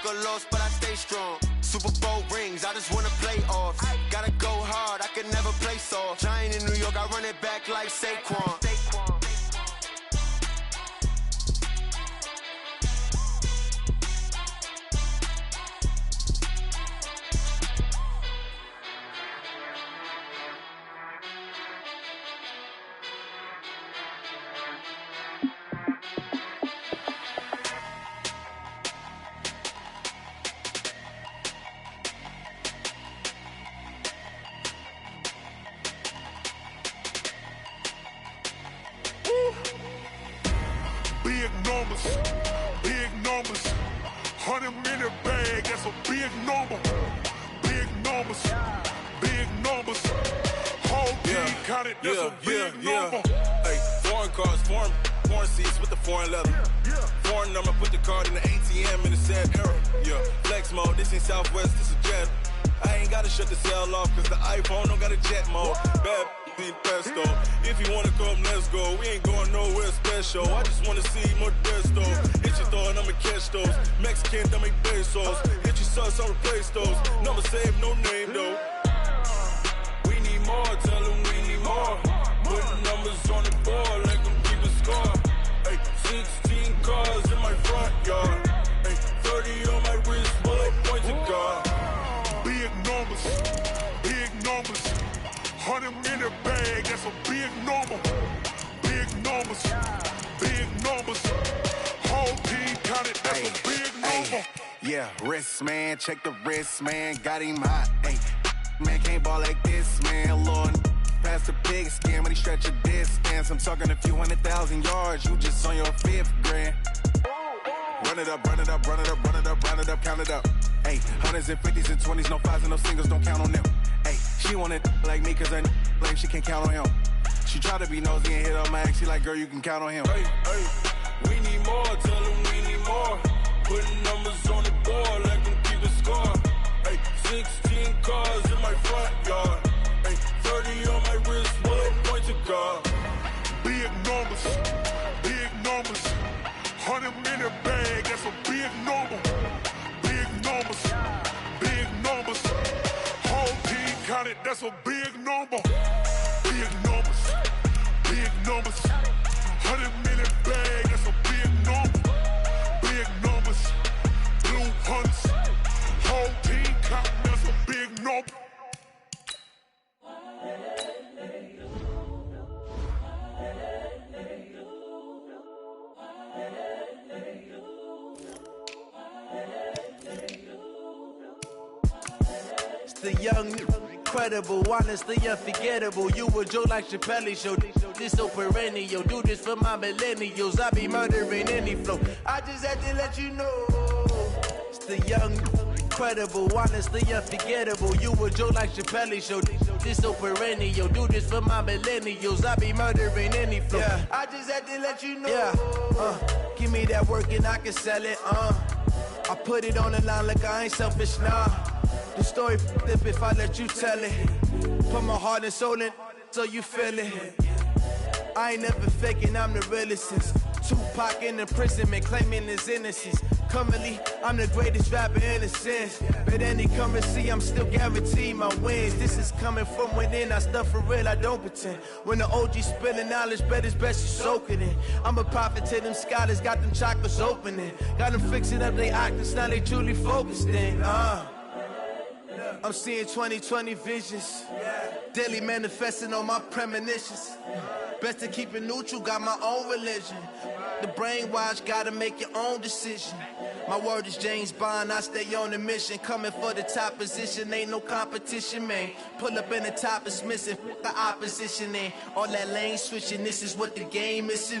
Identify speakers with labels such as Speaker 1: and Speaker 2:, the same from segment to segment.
Speaker 1: took a loss, but I stay strong. Super Bowl rings, I just wanna play off. Gotta go hard, I can never play soft. Giant in New York, I run it back like Saquon.
Speaker 2: Big numbers, 100-minute bag, that's a big number. Big numbers, whole team counted, that's a big number.
Speaker 3: Hey, foreign cars, foreign seats with the foreign leather. Foreign number, put the card in the ATM in the sad era. Yeah, flex mode, this ain't Southwest, this is jet. I ain't gotta shut the cell off, cause the iPhone don't got a jet mode. Bad need pesto. If you wanna come, let's go. We ain't going nowhere special. I just wanna see more desto. Hit your thought, I'ma catch those. Mexican, I make pesos. Hit your sauce, I'll replace those. Number save, no name though. We need more, tell them we need more. Putting numbers on the board, like them keep a score. Hey, 16 cars in my front yard. Hey, 30 on my wrist, bullet point to God.
Speaker 2: Big numbers, 100-minute bag, that's a big number. Big numbers, whole team counted, that's a big number.
Speaker 1: Yeah, wrist man, check the wrist man, got him hot. Ay, man can't ball like this, man. Lord, past the pig skin when he stretch a distance. I'm talking a few 100,000 yards, you just on your 5th grand. Run it up, count it up. Ay, hundreds and 50s and 20s, no 5s and no singles, don't count on them. Ay, she want it like me cause her lame, she can't count on him. She try to be nosy and hit on my ex, she like, girl, you can count on him.
Speaker 3: Hey, we need more, tell them we need more. Putting numbers on the board, like them keep a score. Hey, 16 cars in my front yard. Hey, 30 on my wrist, bullet point to God.
Speaker 2: Big numbers, 100-minute bag, that's a big number. Big numbers, whole team counted, that's a big number. Big numbers, 100-minute bag, that's a big number. Big numbers, blue hunts, whole team counting, that's a big number.
Speaker 4: The young, incredible, honestly unforgettable. You a joke like Chappelle Show. This so perennial. Do this for my millennials. I be murdering any flow. I just had to let you know. It's the young, incredible, honestly unforgettable. You a joke like Chappelle Show. This so perennial. Do this for my millennials. I be murdering any flow. Yeah. I just had to let you know. Yeah. Give me that work and I can sell it. I put it on the line like I ain't selfish, nah. The story flip if I let you tell it. Put my heart and soul in so you feel it. I ain't never faking, I'm the realest since Tupac in imprisonment, claiming his innocence. Currently, I'm the greatest rapper in a sense. But any currency, I'm still guaranteed my wins. This is coming from within, I stuff for real, I don't pretend. When the OG spilling knowledge, bet it's best you soak it in. I'm a prophet to them scholars, got them chakras opening. Got them fixing up they octaves, now they truly focused in. I'm seeing 2020 visions, daily manifesting on my premonitions. Best to keep it neutral, got my own religion. The brainwash, gotta make your own decision. My word is James Bond, I stay on the mission. Coming for the top position, ain't no competition, man. Pull up in the top, it's missing, the opposition in. All that lane switching, this is what the game is.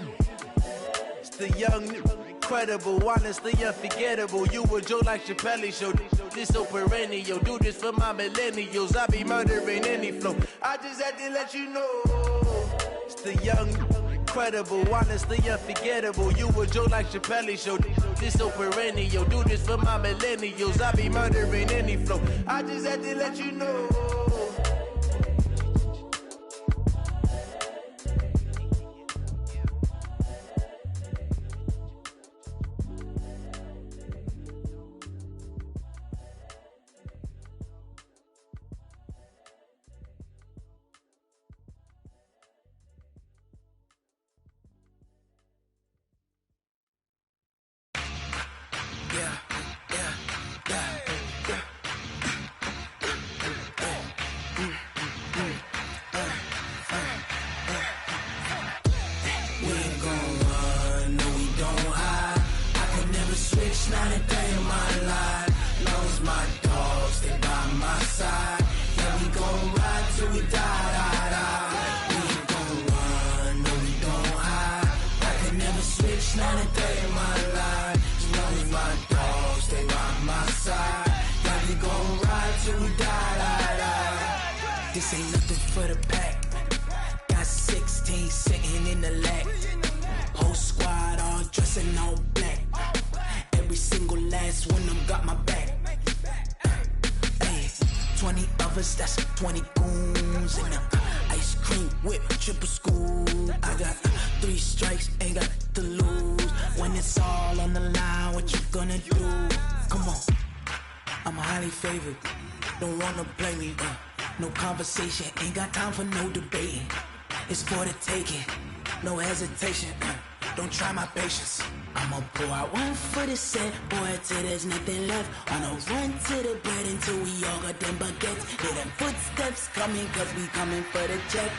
Speaker 4: It's the young, incredible, honestly unforgettable. You a joke like Chappelle Show. This so perennial. Do this for my millennials. I be murdering any flow. I just had to let you know. It's the young, incredible, honestly unforgettable. You a joke like Chappelle Show. This so perennial. Do this for my millennials. I be murdering any flow. I just had to let you know.
Speaker 5: Not a day in my life. Lost my dogs, they by my side. Yeah, we gon' ride till we die. We ain't gon' run, no, we don't hide. I can never switch, not a day in my life. Lost my dogs, they by my side. Yeah, we gon' ride till we die. This ain't nothing for the pack. Got 16 sitting in the lag. Whole squad all dressing all black. Every single last one of them got my back. Hey, 20 of us, that's 20 goons. And ice cream whip, triple scoop. I got 3 strikes, ain't got to lose. When it's all on the line, what you gonna do? Come on, I'm highly favored. Don't wanna play me, no conversation. Ain't got time for no debating. It's for the taking, no hesitation. Don't try my patience. I'ma pour out one for the set, boy, till there's nothing left. On a run to the bread until we all got them baguettes. Hear them footsteps coming, cause we coming for the check.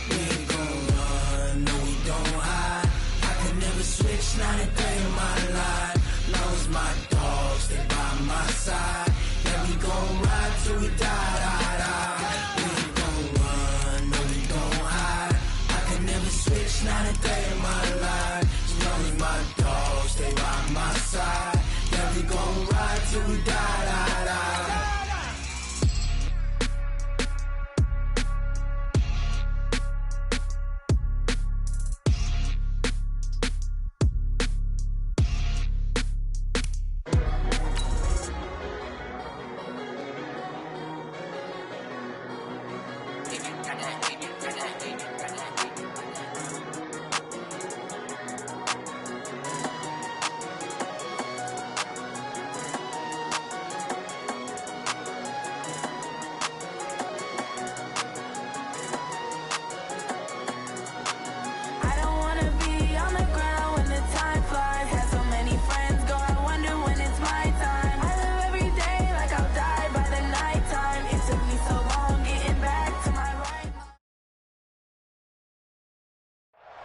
Speaker 5: We ain't gon' run, no, we don't hide. I can never switch, not a day in my life. Lost my dogs, they by my side. Yeah, we gon' ride till we die. We ain't gon' run, no, we don't hide. I can never switch, not a day in my life. As my dogs, they by my side. Yeah, we gon' ride till we die.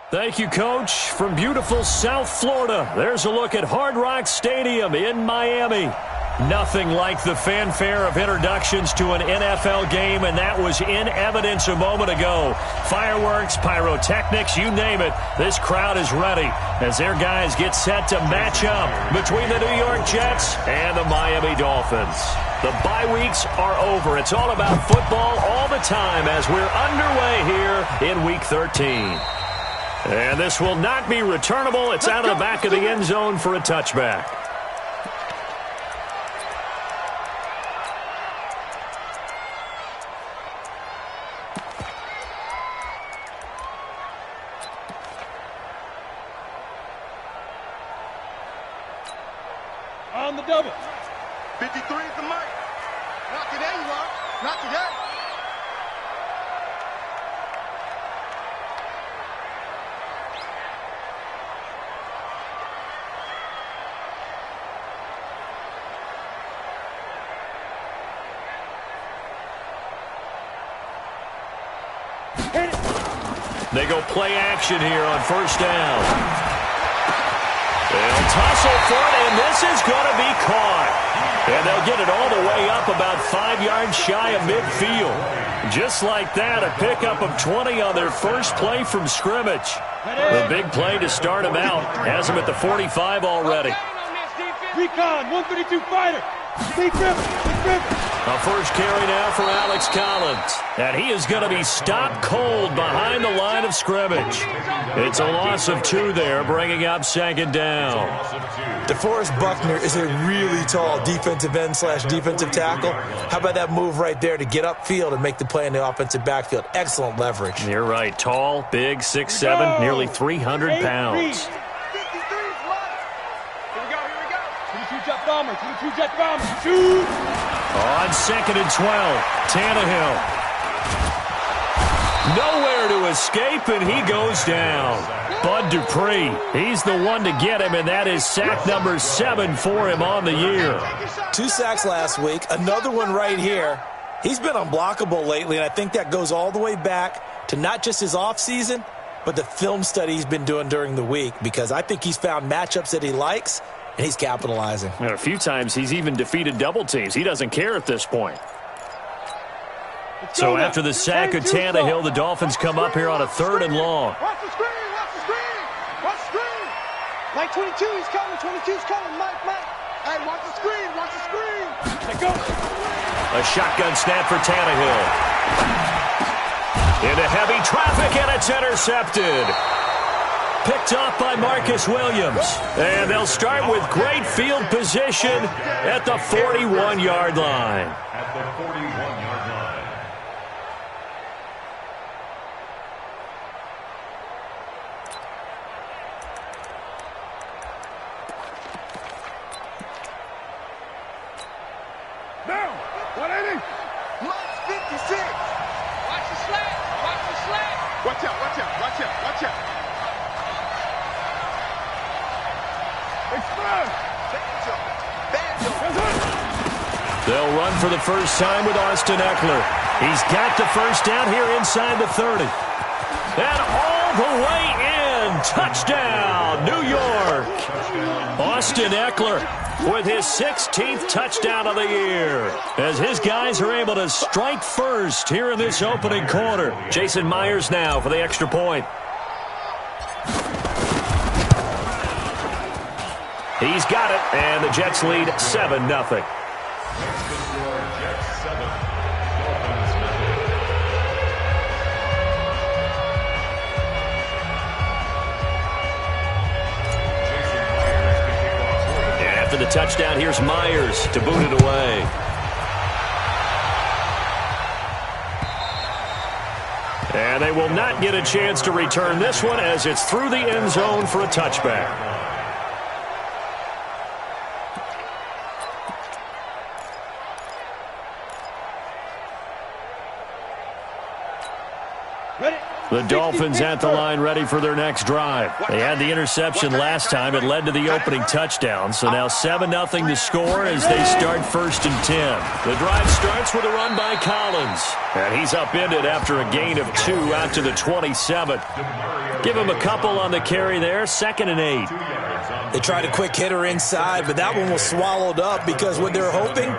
Speaker 6: Thank you, Coach. From beautiful South Florida, there's a look at Hard Rock Stadium in Miami. Nothing like the fanfare of introductions to an NFL game, and that was in evidence a moment ago. Fireworks, pyrotechnics, you name it. This crowd is ready as their guys get set to match up between the New York Jets and the Miami Dolphins. The bye weeks are over. It's all about football all the time as we're underway here in Week 13. And this will not be returnable. It's out of the back of the end zone for a touchback.
Speaker 7: On the double.
Speaker 8: 53 is the mic. Not today, Rock. Not today.
Speaker 6: They go play action here on first down. They'll tussle for it, and this is going to be caught. And they'll get it all the way up about 5 yards shy of midfield. Just like that, a pickup of 20 on their first play from scrimmage. The big play to start them out has them at the 45 already.
Speaker 7: Recon, 132 fighter. Big rip.
Speaker 6: A first carry now for Alex Collins. And he is going to be stopped cold behind the line of scrimmage. It's a loss of 2 there, bringing up second down.
Speaker 9: DeForest Buckner is a really tall defensive end / defensive tackle. How about that move right there to get upfield and make the play in the offensive backfield? Excellent leverage.
Speaker 6: You're right. Tall, big, 6'7", nearly 300 pounds.
Speaker 7: Jet bomber. Shoot!
Speaker 6: On 2nd and 12, Tannehill. Nowhere to escape, and he goes down. Bud Dupree, he's the one to get him, and that is sack number 7 for him on the year.
Speaker 9: 2 sacks last week, another one right here. He's been unblockable lately, and I think that goes all the way back to not just his offseason, but the film study he's been doing during the week, because I think he's found matchups that he likes, and he's capitalizing.
Speaker 6: And a few times he's even defeated double teams. He doesn't care at this point. So after the sack of Tannehill, the Dolphins come up here on a 3rd and long.
Speaker 8: Watch the screen, watch the screen, watch the screen. Mike 22, he's coming, 22's coming, Mike. Hey, watch the screen, watch the screen. Let go.
Speaker 6: A shotgun snap for Tannehill. Into heavy traffic, and it's intercepted. Picked off by Marcus Williams. And they'll start with great field position at the 41-yard line.
Speaker 10: At the 41-yard line.
Speaker 8: Now, 180. Mike 56. Watch the slant, watch the slant. Watch out, watch out, watch out, watch out. Express.
Speaker 6: They'll run for the first time with Austin Eckler. He's got the first down here inside the 30. And all the way in. Touchdown, New York. Austin Eckler with his 16th touchdown of the year, as his guys are able to strike first here in this opening quarter. Jason Myers now for the extra point. He's got it, and the Jets lead 7-0. After the touchdown, here's Myers to boot it away. And they will not get a chance to return this one, as it's through the end zone for a touchback. The Dolphins at the line, ready for their next drive. They had the interception last time. It led to the opening touchdown. So now 7-0 to score as they start 1st and 10. The drive starts with a run by Collins. And he's upended after a gain of 2 out to the 27. Give him a couple on the carry there. 2nd and 8.
Speaker 9: They tried a quick hitter inside, but that one was swallowed up because what they're hoping,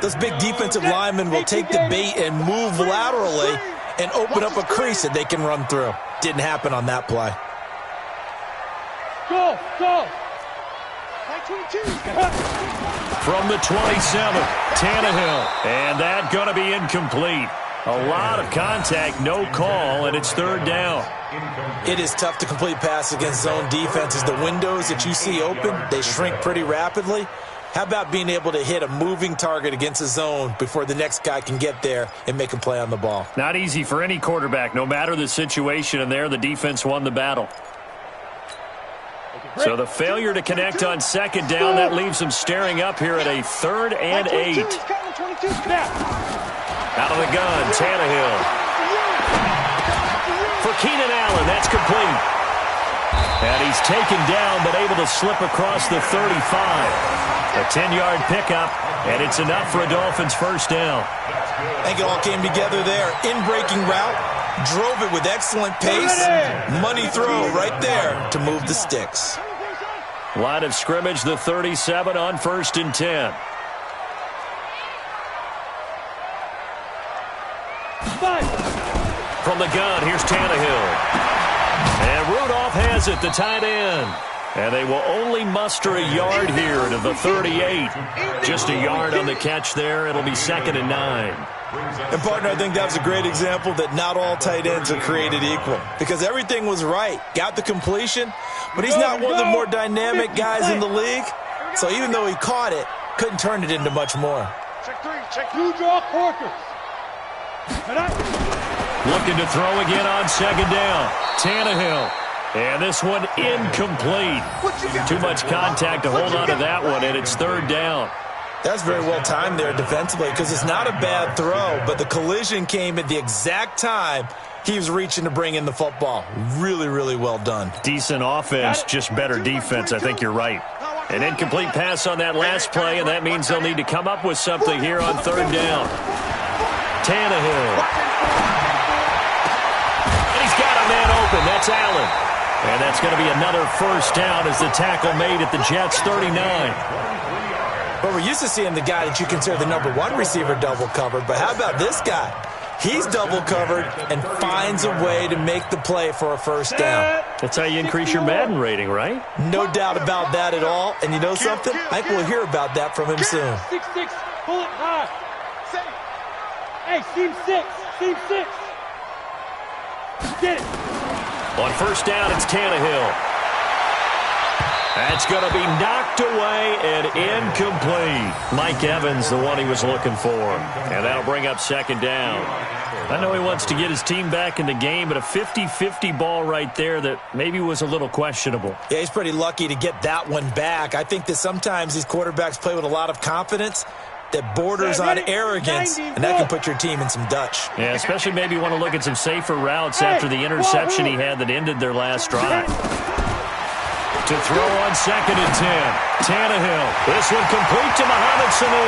Speaker 9: those big defensive linemen will take the bait and move laterally and open up a crease that they can run through. Didn't happen on that play.
Speaker 8: Go.
Speaker 6: From the 27, Tannehill. And that going to be incomplete. A lot of contact, no call, and it's 3rd down.
Speaker 9: It is tough to complete pass against zone defenses. The windows that you see open, they shrink pretty rapidly. How about being able to hit a moving target against a zone before the next guy can get there and make a play on the ball?
Speaker 6: Not easy for any quarterback, no matter the situation, and there the defense won the battle. So the failure to connect on 2nd down, that leaves them staring up here at a 3rd and 8. Out of the gun, Tannehill. For Keenan Allen, that's complete. And he's taken down, but able to slip across the 35. A 10-yard pickup, and it's enough for a Dolphins 1st down.
Speaker 9: I think it all came together there. In-breaking route, drove it with excellent pace. Money throw right there to move the sticks.
Speaker 6: Line of scrimmage, the 37 on 1st and 10. From the gun, here's Tannehill. And Rudolph has it, the tight end. And they will only muster a yard here to the 38. Just a yard on the catch there. It'll be 2nd and 9.
Speaker 9: And, partner, I think that was a great example that not all tight ends are created equal. Because everything was right. Got the completion, but he's not one of the more dynamic guys in the league. So even though he caught it, couldn't turn it into much more.
Speaker 8: Check 3, check 2, draw Corker.
Speaker 6: Looking to throw again on 2nd down. Tannehill. And this one incomplete. Too much contact to hold on to that one, and it's 3rd down.
Speaker 9: That's very well timed there defensively, because it's not a bad throw, but the collision came at the exact time He was reaching to bring in the football. Really, really well done.
Speaker 6: Decent offense, just better defense. I think you're right. An incomplete pass on that last play, and that means they'll need to come up with something here on third down. Tannehill. And he's got a man open. That's Allen. And that's going to be another first down as the tackle made at the Jets' 39.
Speaker 9: But we're used to seeing the guy that you consider the number one receiver double covered. But how about this guy? He's double covered and finds a way to make the play for a first down.
Speaker 6: That's how you increase your Madden rating, right?
Speaker 9: No doubt about that at all. And you know something? I think we'll hear about that from him soon.
Speaker 7: 6-6, pull it high. Hey, seam 6, seam 6. Get it.
Speaker 6: On first down, it's Tannehill. That's going to be knocked away and incomplete. Mike Evans, the one he was looking for. And that'll bring up second down. I know he wants to get his team back in the game, but a 50-50 ball right there that maybe was a little questionable.
Speaker 9: Yeah, he's pretty lucky to get that one back. I think that sometimes these quarterbacks play with a lot of confidence that borders on arrogance, and that can put your team in some Dutch.
Speaker 6: Yeah, especially maybe you want to look at some safer routes after the interception he had that ended their last drive. To throw on second and 10. Tannehill. This one complete to Mohamed Sanu.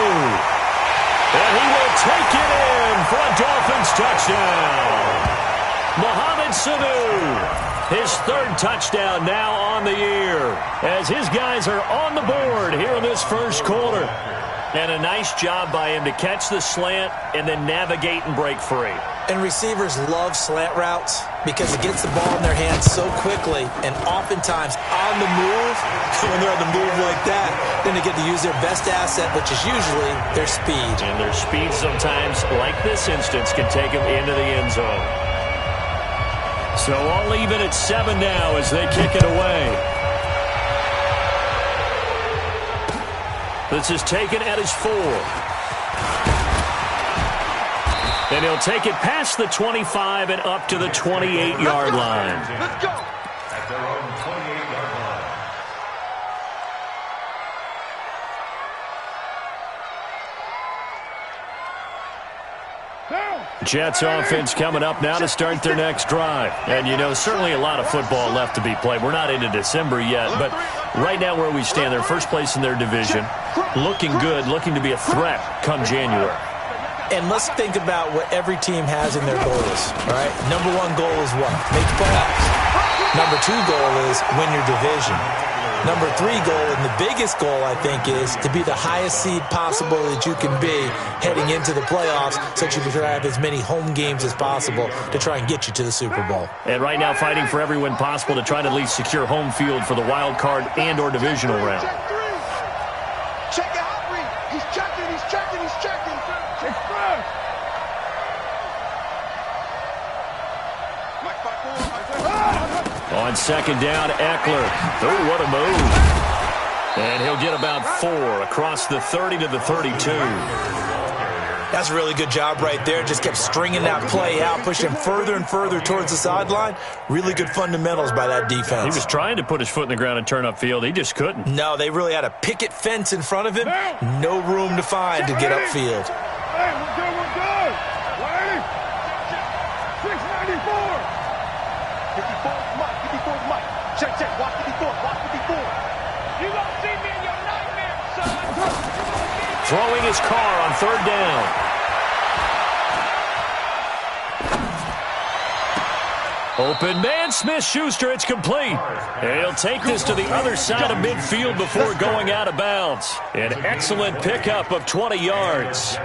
Speaker 6: And he will take it in for a Dolphins touchdown. Mohamed Sanu. His third touchdown now on the year. As his guys are on the board here in this first quarter. And a nice job by him to catch the slant and then navigate and break free.
Speaker 9: And receivers love slant routes because it gets the ball in their hands so quickly and oftentimes on the move. When they're on the move like that, then they get to use their best asset, which is usually their speed.
Speaker 6: And their speed sometimes, like this instance, can take them into the end zone. So I'll leave it at 7 now as they kick it away. This is taken at his 4. And he'll take it past the 25 and up to the 28-yard line.
Speaker 8: Let's go.
Speaker 2: At their own 28-yard line.
Speaker 6: Jets offense coming up now to start their next drive. And, you know, certainly a lot of football left to be played. We're not into December yet, but right now where we stand, they're first place in their division. Looking good, looking to be a threat come January.
Speaker 9: And let's think about what every team has in their goals, all right? Number one goal is what? Make the playoffs. Number two goal is win your division. Number three goal, and the biggest goal, I think, is to be the highest seed possible that you can be heading into the playoffs so that you can have as many home games as possible to try and get you to the Super Bowl.
Speaker 6: And right now fighting for every win possible to try to at least secure home field for the wild card and or divisional round.
Speaker 8: Check it out, Reed. He's checking, he's checking, he's checking. Check first.
Speaker 6: On second down, Eckler. Oh, what a move. And he'll get about 4 across the 30 to the 32.
Speaker 9: That's a really good job right there. Just kept stringing that play out, pushing him further and further towards the sideline. Really good fundamentals by that defense.
Speaker 6: He was trying to put his foot in the ground and turn upfield. He just couldn't.
Speaker 9: No, they really had a picket fence in front of him. No room to find to get upfield.
Speaker 8: Hey, we're good, we're good. 180. 694. 54 is Mike, 54 is Mike. Check, check, watch 54, watch 54. You gonna see me in your nightmare, son.
Speaker 6: Throwing his car on third down. Open man, Smith-Schuster, it's complete. And he'll take this to the other side of midfield before going out of bounds. An excellent pickup of 20 yards.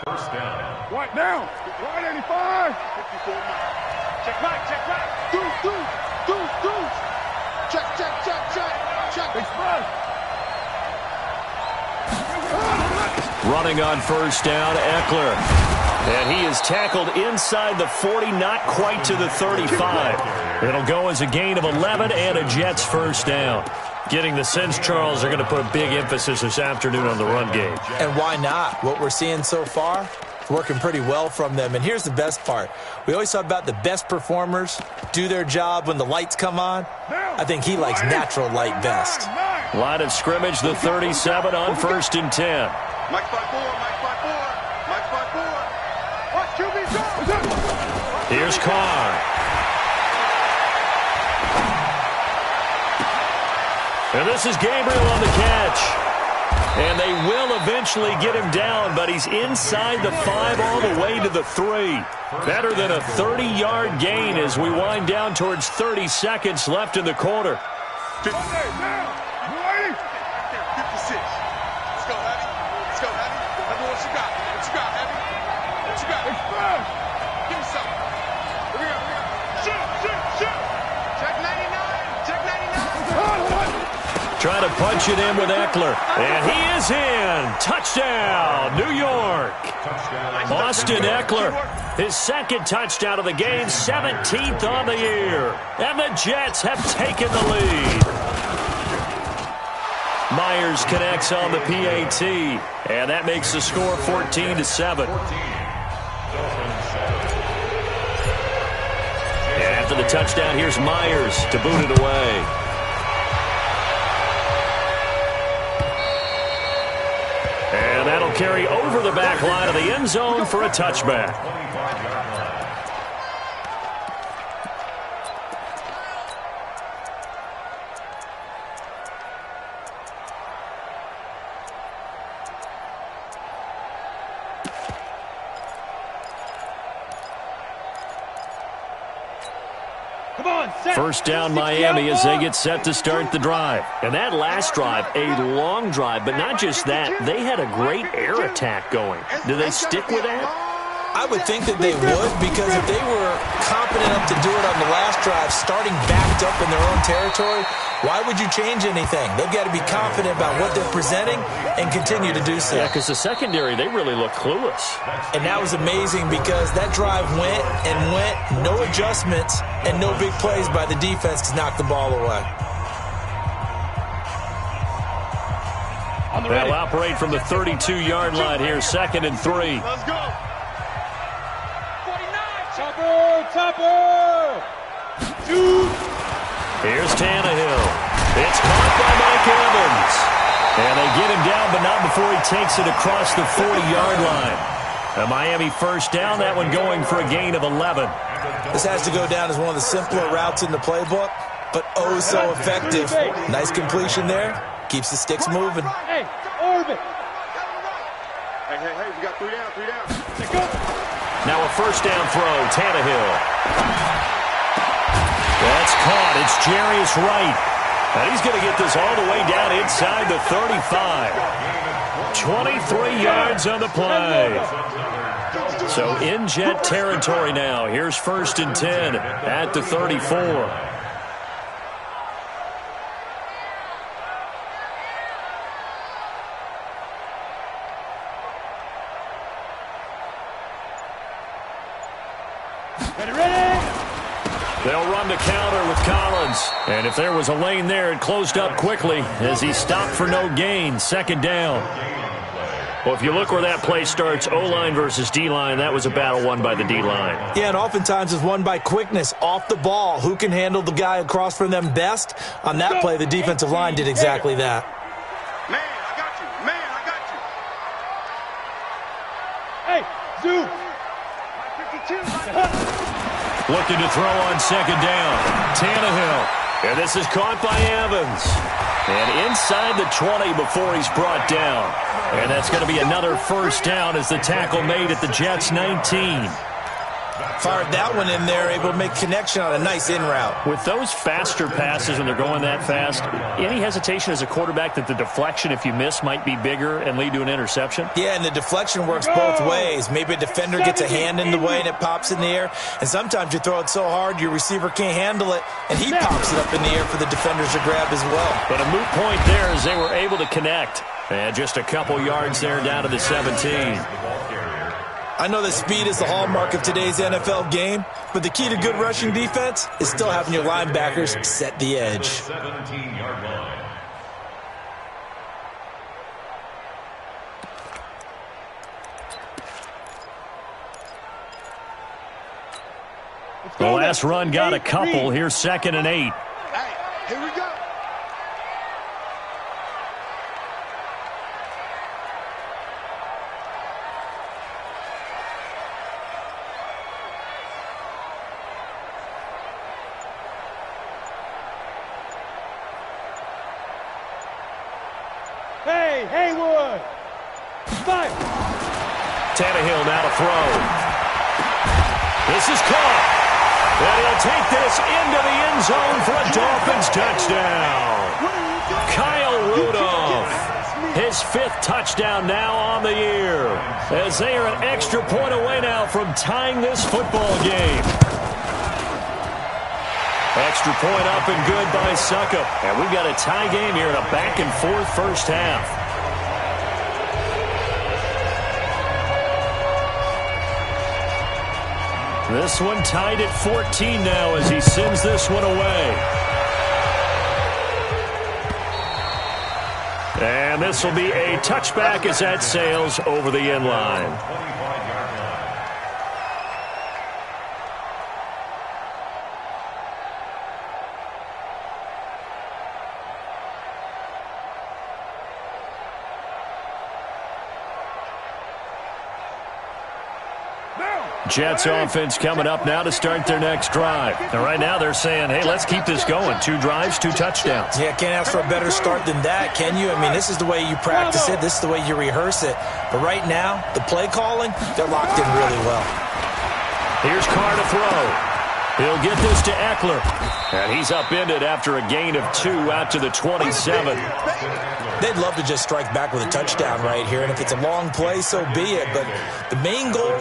Speaker 2: First down.
Speaker 8: What now? 185. 54 Mike. Check right, check right. Deuce. Check. Express.
Speaker 6: Running on first down, Eckler. And he is tackled inside the 40, not quite to the 35. It'll go as a gain of 11 and a Jets first down. Getting the sense, Charles, they're going to put a big emphasis this afternoon on the run game.
Speaker 9: And why not? What we're seeing so far, it's working pretty well from them. And here's the best part. We always talk about the best performers do their job when the lights come on. I think he likes natural light best.
Speaker 6: Line of scrimmage, the 37 on first and 10.
Speaker 8: Mike 5-4. Watch QB go.
Speaker 6: Here's Carr. And this is Gabriel on the catch. And they will eventually get him down, but he's inside the 5 all the way to the 3. Better than a 30-yard gain as we wind down towards 30 seconds left in the quarter.
Speaker 2: 56. Let's go, Heavy. Let's go, Heavy. Let me know what you got. What you got, Heavy? What you got? Give me something. Here we go. Shoot. Check 99. Check 99.
Speaker 6: Trying to punch it in with Eckler. And he is in. Touchdown, New York. Austin Eckler, his second touchdown of the game, 17th on the year. And the Jets have taken the lead. Myers connects on the PAT. And that makes the score 14-7. And after the touchdown, here's Myers to boot it away. And that'll carry over the back line of the end zone for a touchback. First down Miami as they get set to start the drive. And that last drive, a long drive, but not just that, they had a great air attack going. Do they stick with that?
Speaker 9: I would think that they would, because if they were competent enough to do it on the last drive, starting backed up in their own territory, why would you change anything? They've got to be confident about what they're presenting and continue to do so.
Speaker 6: Yeah, because the secondary, they really look clueless.
Speaker 9: And that was amazing because that drive went and went, no adjustments, and no big plays by the defense to knock the ball away.
Speaker 6: They'll operate from the 32-yard line here, 2nd and 3.
Speaker 2: Let's go.
Speaker 7: Chopper! Shoot!
Speaker 6: Here's Tannehill. It's caught by Mike Evans. And they get him down, but not before he takes it across the 40-yard line. A Miami first down, that one going for a gain of 11.
Speaker 9: This has to go down as one of the simpler routes in the playbook, but oh so effective. Nice completion there. Keeps the sticks moving.
Speaker 7: Hey, orbit!
Speaker 2: Hey, we got 3 down.
Speaker 7: Let's go!
Speaker 6: Now a first down throw, Tannehill. That's caught. It's Jarius Wright. And he's going to get this all the way down inside the 35. 23 yards on the play. So in Jet territory now. Here's 1st and 10 at the 34. They'll run the counter with Collins. And if there was a lane there, it closed up quickly as he stopped for no gain. 2nd down. Well, if you look where that play starts, O-line versus D-line, that was a battle won by the D-line.
Speaker 9: Yeah, and oftentimes it's won by quickness, off the ball. Who can handle the guy across from them best? On that play, the defensive line did exactly that.
Speaker 2: Man, I got
Speaker 7: you. Hey, Zoo.
Speaker 6: Looking to throw on 2nd down. Tannehill. And this is caught by Evans. And inside the 20 before he's brought down. And that's going to be another first down as the tackle made at the Jets' 19.
Speaker 9: Fired that one in there, able to make connection on a nice in route.
Speaker 6: With those faster passes when they're going that fast, any hesitation as a quarterback that the deflection, if you miss, might be bigger and lead to an interception?
Speaker 9: Yeah, and the deflection works both ways. Maybe a defender gets a hand in the way and it pops in the air. And sometimes you throw it so hard your receiver can't handle it, and he pops it up in the air for the defenders to grab as well.
Speaker 6: But a moot point there as they were able to connect. And just a couple yards there down to the 17.
Speaker 9: I know that speed is the hallmark of today's NFL game, but the key to good rushing defense is still having your linebackers set the edge.
Speaker 10: 17-yard line.
Speaker 6: The last run got a couple. Here's 2nd and 8.
Speaker 2: Hey, here we go.
Speaker 7: Hey, Haywood! Spike!
Speaker 6: Tannehill now to throw. This is caught. And he'll take this into the end zone for a Dolphins touchdown. Kyle Rudolph, his 5th touchdown now on the year, as they are an extra point away now from tying this football game. Extra point up and good by Succop. And we've got a tie game here in a back-and-forth first half. This one tied at 14 now as he sends this one away. And this will be a touchback as that sails over the end line. Jets offense coming up now to start their next drive. And right now they're saying, hey, let's keep this going. 2 drives, 2 touchdowns.
Speaker 9: Yeah, can't ask for a better start than that, can you? I mean, this is the way you practice it. This is the way you rehearse it. But right now, the play calling, they're locked in really well.
Speaker 6: Here's Carr to throw. He'll get this to Eckler. And he's upended after a gain of 2 out to the 27.
Speaker 9: They'd love to just strike back with a touchdown right here, and if it's a long play, so be it. But the main goal,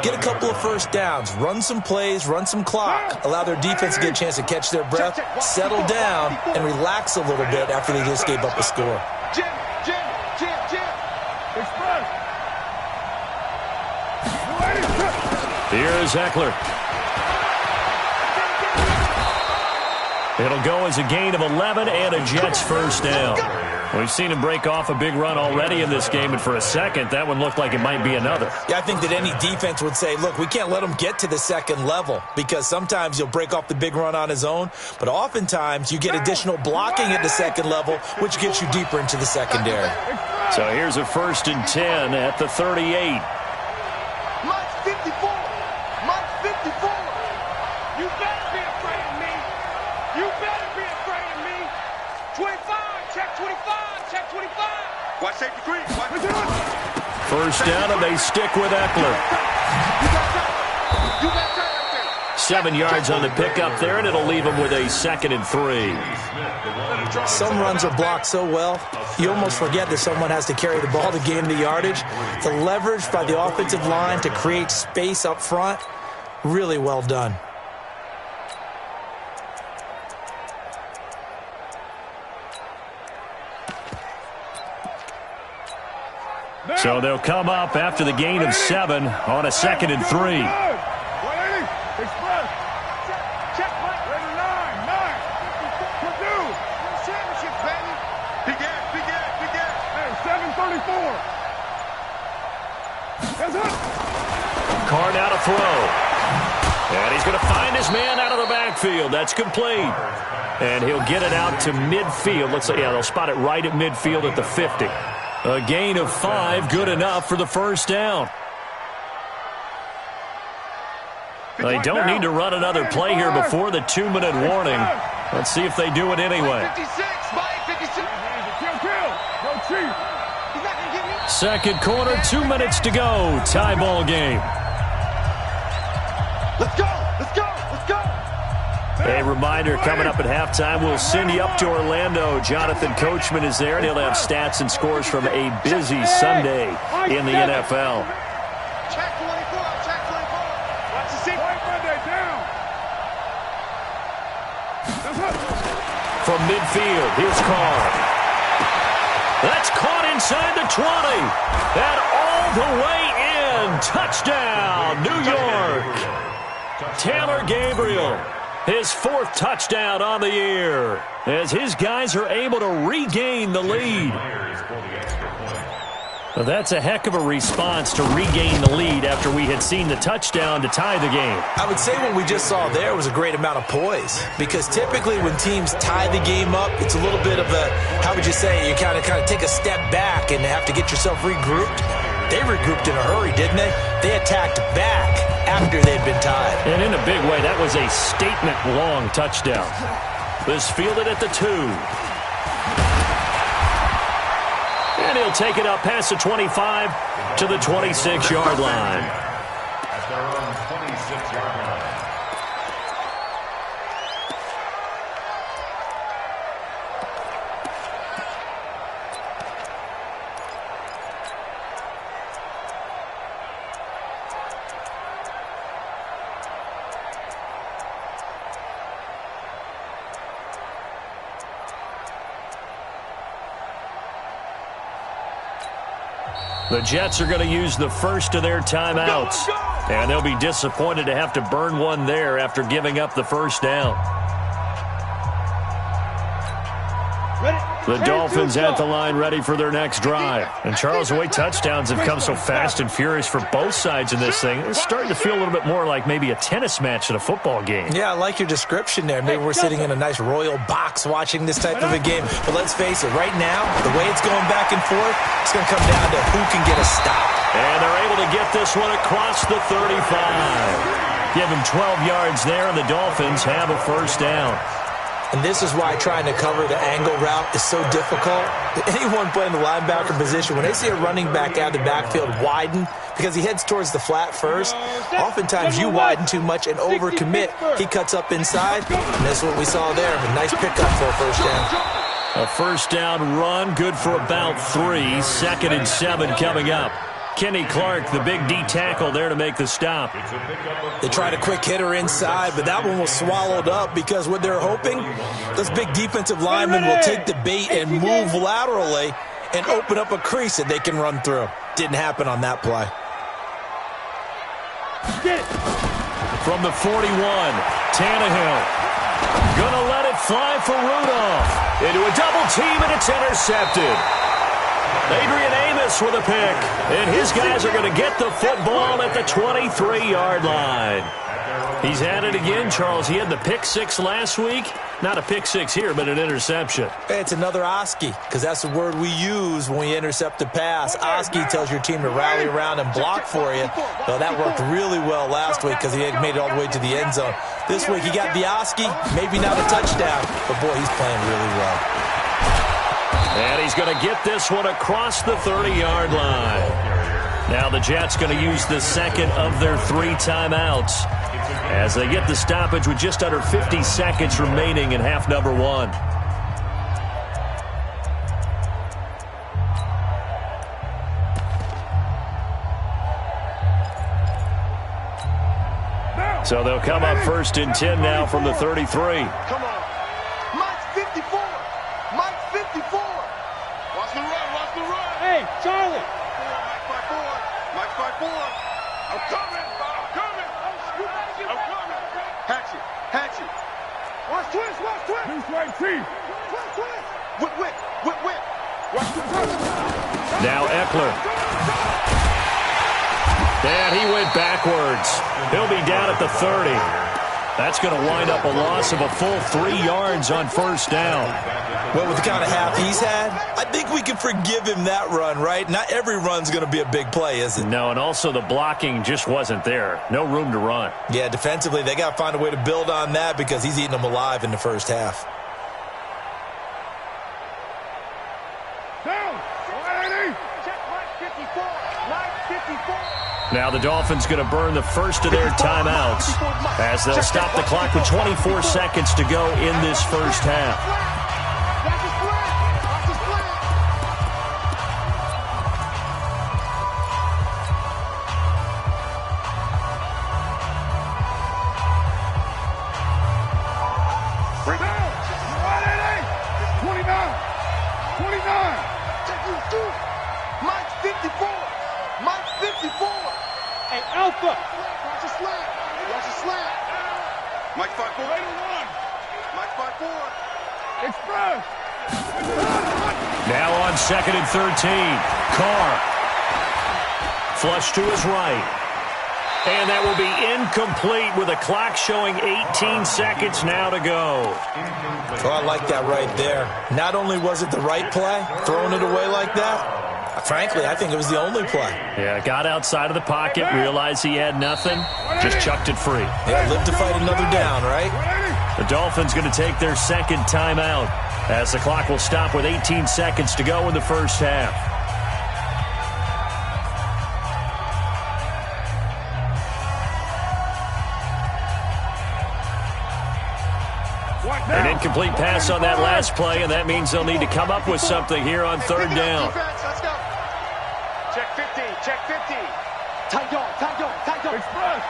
Speaker 9: get a couple of first downs, run some plays, run some clock, allow their defense to get a chance to catch their breath, settle down, and relax a little bit after they just gave up a score.
Speaker 6: Here's Eckler. It'll go as a gain of 11 and a Jets first down. We've seen him break off a big run already in this game, and for a second, that one looked like it might be another.
Speaker 9: Yeah, I think that any defense would say, look, we can't let him get to the second level, because sometimes he'll break off the big run on his own, but oftentimes you get additional blocking at the second level, which gets you deeper into the secondary.
Speaker 6: So here's a 1st and 10 at the 38.
Speaker 8: Mike 54. Mike 54. You better be afraid of me. You better be afraid of me. 25. Check 25. Check 25. Watch safety green.
Speaker 6: First down, and they stick with Eckler.
Speaker 8: You got time right there.
Speaker 6: 7 yards on the pickup there, and it'll leave him with a 2nd and 3.
Speaker 9: Some runs are blocked so well, you almost forget that someone has to carry the ball to gain the yardage. The leverage by the offensive line to create space up front, really well done.
Speaker 6: So they'll come up after the gain of 7 on a 2nd and 3. Carr now to throw. And he's going to find his man out of the backfield. That's complete. And he'll get it out to midfield. Let's say, yeah, they'll spot it right at midfield at the 50. A gain of 5, good enough for the first down. They don't need to run another play here before the 2-minute warning. Let's see if they do it anyway. 2nd quarter, 2 minutes to go. Tie ball game.
Speaker 8: Let's go. Let's go. Let's go.
Speaker 6: A reminder, coming up at halftime, we'll send you up to Orlando. Jonathan Coachman is there, and he'll have stats and scores from a busy Sunday in the NFL.
Speaker 8: Check 24. Check 24. Watch the seat. Down.
Speaker 6: From midfield, here's Carr. That's caught inside the 20. And all the way in. Touchdown, New York. Taylor Gabriel, his 4th touchdown on the year, as his guys are able to regain the lead. Well, that's a heck of a response to regain the lead after we had seen the touchdown to tie the game.
Speaker 9: I would say what we just saw there was a great amount of poise, because typically when teams tie the game up, it's a little bit of a, how would you say, you kind of take a step back and have to get yourself regrouped. They regrouped in a hurry, didn't they? They attacked back after they'd been tied.
Speaker 6: And in a big way, that was a statement-long touchdown. This fielded at the 2. And he'll take it up past the 25 to the 26-yard line.
Speaker 10: At their own 26-yard line.
Speaker 6: The Jets are going to use the first of their timeouts, and they'll be disappointed to have to burn one there after giving up the first down. The Dolphins at the line ready for their next drive. And Charles, the way touchdowns have come so fast and furious for both sides in this thing, it's starting to feel a little bit more like maybe a tennis match at a football game.
Speaker 9: Yeah, I like your description there. Maybe we're sitting in a nice royal box watching this type of a game. But let's face it, right now, the way it's going back and forth, it's going to come down to who can get a stop.
Speaker 6: And they're able to get this one across the 35. Give them 12 yards there, and the Dolphins have a first down.
Speaker 9: And this is why trying to cover the angle route is so difficult. Anyone playing the linebacker position, when they see a running back out of the backfield widen, because he heads towards the flat first, oftentimes you widen too much and overcommit. He cuts up inside, and that's what we saw there. A nice pickup for a first down.
Speaker 6: A first down run, good for about 3. 2nd and 7 coming up. Kenny Clark, the big D tackle there to make the stop.
Speaker 9: They tried a quick hitter inside, but that one was swallowed up because what they're hoping, those big defensive linemen will take the bait and move laterally and open up a crease that they can run through. Didn't happen on that play.
Speaker 6: From the 41, Tannehill. Gonna let it fly for Rudolph. Into a double team, and it's intercepted. Adrian Amos with a pick, and his guys are going to get the football at the 23-yard line. He's at it again, Charles. He had the pick 6 last week. Not a pick 6 here, but an interception.
Speaker 9: It's another Oski, because that's the word we use when we intercept a pass. Oski tells your team to rally around and block for you. Well, that worked really well last week because he had made it all the way to the end zone. This week he got the Oski, maybe not a touchdown, but boy, he's playing really well.
Speaker 6: And he's going to get this one across the 30-yard line. Now the Jets going to use the second of their 3 timeouts as they get the stoppage with just under 50 seconds remaining in half number 1. So they'll come up 1st and 10 now from the 33.
Speaker 8: Come on. Mike's 54. Mike's 54. Watch the run. Watch the run.
Speaker 7: Hey, Charlie.
Speaker 8: Mike 5-4. Mike 5-4. I'm coming. I'm coming. I'm coming. Hatchet. Hatchet. Watch twist. Watch twist. Twist right feet. Twist. Twist. Whip. Whip. Whip. Whip. Watch the twist.
Speaker 6: Now Eckler. And he went backwards. He'll be down at the 30. That's going to wind up a loss of a full 3 yards on first down.
Speaker 9: Well, with the kind of half he's had, I think we can forgive him that run, right? Not every run's going to be a big play, is it?
Speaker 6: No, and also the blocking just wasn't there. No room to run.
Speaker 9: Yeah, defensively, they got to find a way to build on that because he's eating them alive in the first half.
Speaker 8: Down. 180. Check Mike 54. Mike 54.
Speaker 6: Now the Dolphins going to burn the first of their timeouts as they'll stop the clock with 24 seconds to go in this first half. Now on 2nd and 13, Carr. Flush to his right. And that will be incomplete with a clock showing 18 seconds now to go.
Speaker 9: Oh, I like that right there. Not only was it the right play, throwing it away like that, frankly, I think it was the only play.
Speaker 6: Yeah, got outside of the pocket, realized he had nothing, just chucked it free.
Speaker 9: Yeah, live to fight another down, right?
Speaker 6: The Dolphins going to take their second timeout as the clock will stop with 18 seconds to go in the first half. An incomplete pass on that last play, and that means they'll need to come up with something here on third down.
Speaker 8: Let's go. Check 50, check 50. Tight go. Express.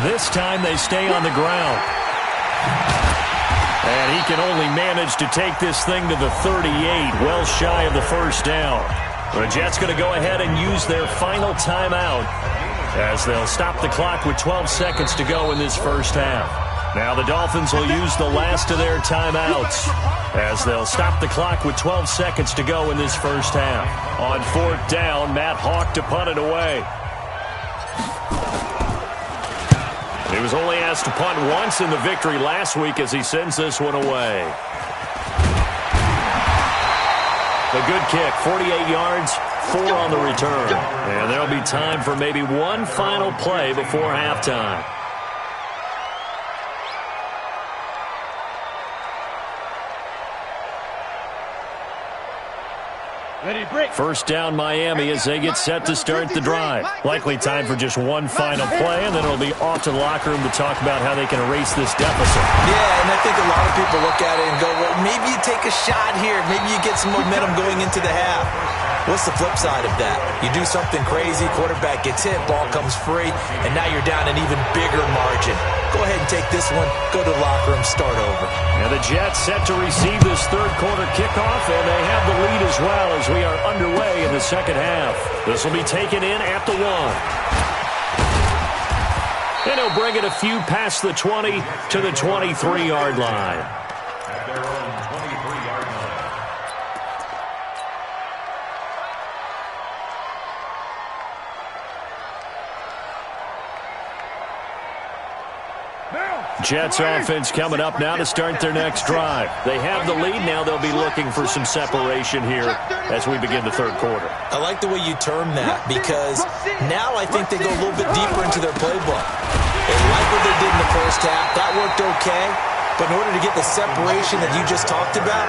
Speaker 6: This time they stay on the ground. And he can only manage to take this thing to the 38, well shy of the first down. The Jets going to go ahead and use their final timeout as they'll stop the clock with 12 seconds to go in this first half. Now the Dolphins will use the last of their timeouts as they'll stop the clock with 12 seconds to go in this first half. On fourth down, Matt Hawk to punt it away. He was only asked to punt once in the victory last week as he sends this one away. A good kick, 48 yards, 4 on the return. And there'll be time for maybe one final play before halftime. First down Miami as they get set to start the drive. Likely time for just one final play, and then it'll be off to the locker room to talk about how they can erase this deficit.
Speaker 9: Yeah, and I think a lot of people look at it and go, well, maybe you take a shot here. Maybe you get some momentum going into the half. What's the flip side of that? You do something crazy, quarterback gets hit, ball comes free, and now you're down an even bigger margin. Go ahead and take this one, go to the locker room, start over.
Speaker 6: And the Jets set to receive this third quarter kickoff, and they have the lead as well as we are underway in the second half. This will be taken in at the 1. And he'll bring it a few past the 20 to the 23-yard line.
Speaker 10: At their own 23-yard line.
Speaker 6: Jets offense coming up now to start their next drive. They have the lead. Now they'll be looking for some separation here as we begin the third quarter.
Speaker 9: I like the way you term that because now I think they go a little bit deeper into their playbook. They like what they did in the first half. That worked okay. But in order to get the separation that you just talked about,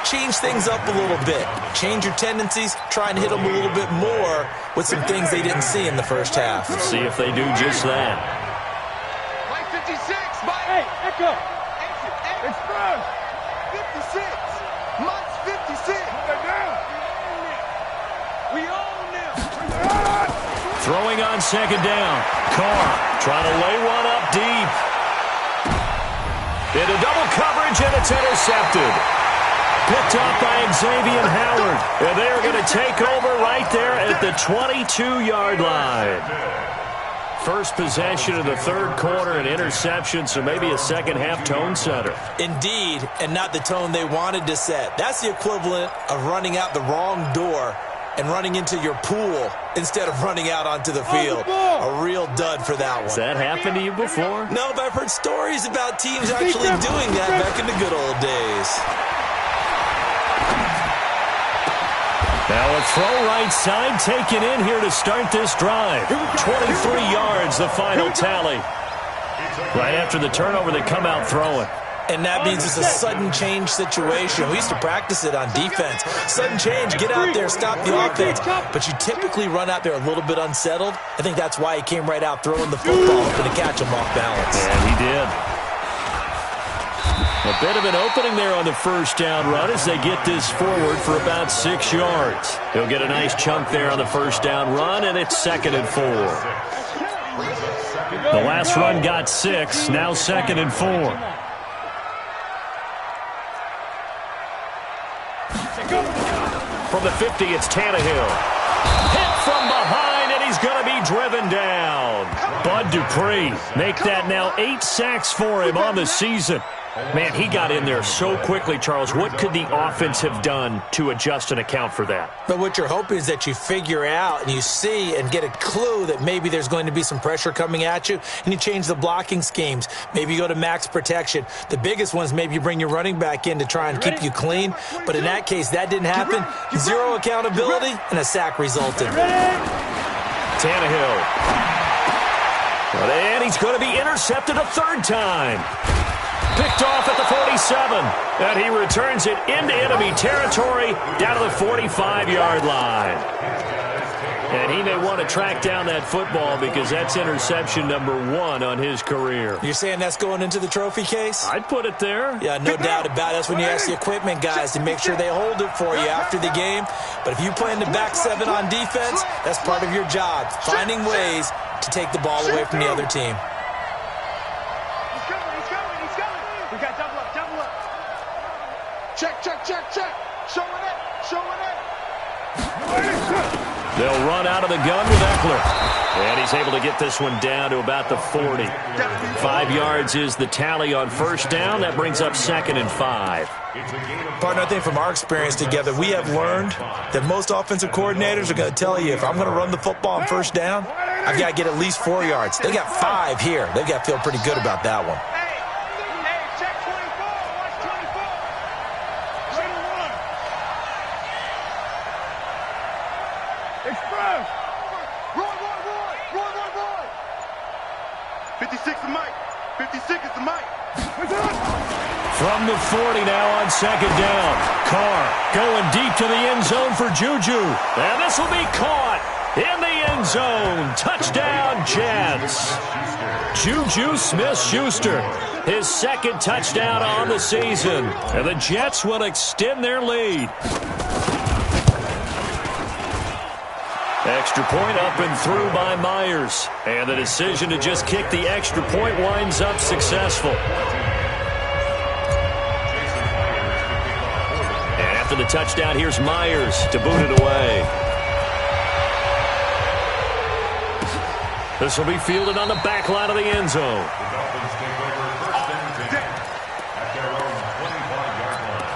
Speaker 9: change things up a little bit. Change your tendencies. Try and hit them a little bit more with some things they didn't see in the first half.
Speaker 6: Let's see if they do just that.
Speaker 7: Hey, Echo!
Speaker 8: Express! 56! Mike's 56! We own them!
Speaker 6: Throwing on second down. Carr trying to lay one up deep. Into double coverage, and it's intercepted. Picked up by Xavier Howard. And they're going to take over right there at the 22-yard line. First possession of the third quarter, an interception, so maybe a second-half tone setter.
Speaker 9: Indeed, and not the tone they wanted to set. That's the equivalent of running out the wrong door and running into your pool instead of running out onto the field. A real dud for that one.
Speaker 6: Has that happened to you before?
Speaker 9: No, but I've heard stories about teams actually doing that back in the good old days.
Speaker 6: Now a throw right side taken in here to start this drive. 23 yards, the final tally. Right after the turnover, they come out throwing.
Speaker 9: And that means it's a sudden change situation. We used to practice it on defense. Sudden change, get out there, stop the offense. But you typically run out there a little bit unsettled. I think that's why he came right out throwing the football, hoping to catch him off balance.
Speaker 6: And he did. A bit of an opening there on the first down run as they get this forward for about 6 yards. He'll get a nice chunk there on the first down run, and it's 2nd and 4. The last run got 6, now 2nd and 4. From the 50, it's Tannehill. Hit from behind, and he's going to be driven down. Bud Dupree make that now 8 sacks for him on the season. Man, he got in there so quickly, Charles. What could the offense have done to adjust and account for that?
Speaker 9: But what you're hoping is that you figure out and you see and get a clue that maybe there's going to be some pressure coming at you, and you change the blocking schemes. Maybe you go to max protection. The biggest ones, maybe you bring your running back in to try and keep you clean. But in that case, that didn't happen. Zero accountability, and a sack resulted.
Speaker 6: Tannehill. And he's going to be intercepted a third time. Picked off at the 47, and he returns it into enemy territory down to the 45-yard line. And he may want to track down that football because that's interception number 1 on his career.
Speaker 9: You're saying that's going into the trophy case?
Speaker 6: I'd put it there.
Speaker 9: Yeah, no doubt about it. That's when you ask the equipment guys to make sure they hold it for you after the game. But if you play in the back 7 on defense, that's part of your job, finding ways to take the ball away from the other team.
Speaker 8: He's coming. We got double up. Check. Showing it.
Speaker 6: They'll run out of the gun with Eckler. And he's able to get this one down to about the 40. 5 yards is the tally on first down. That brings up 2nd and 5.
Speaker 9: Partner, I think from our experience together, we have learned that most offensive coordinators are going to tell you, if I'm going to run the football on first down, I've got to get at least 4 yards. They got 5 here. They've got to feel pretty good about that one.
Speaker 8: Hey, check 24. Watch 24. Should've won. Express. Roy. 56 is Mike. 56 is the Mike.
Speaker 6: From the 40 now on 2nd down. Carr going deep to the end zone for Juju. And this will be caught in the end zone. Touchdown, Jets. Juju Smith-Schuster, his 2nd touchdown on the season. And the Jets will extend their lead. Extra point up and through by Myers. And the decision to just kick the extra point winds up successful. And after the touchdown, here's Myers to boot it away. This will be fielded on the back line of the end zone.
Speaker 10: The Dolphins take over 1st and 10 at their own 25-yard line.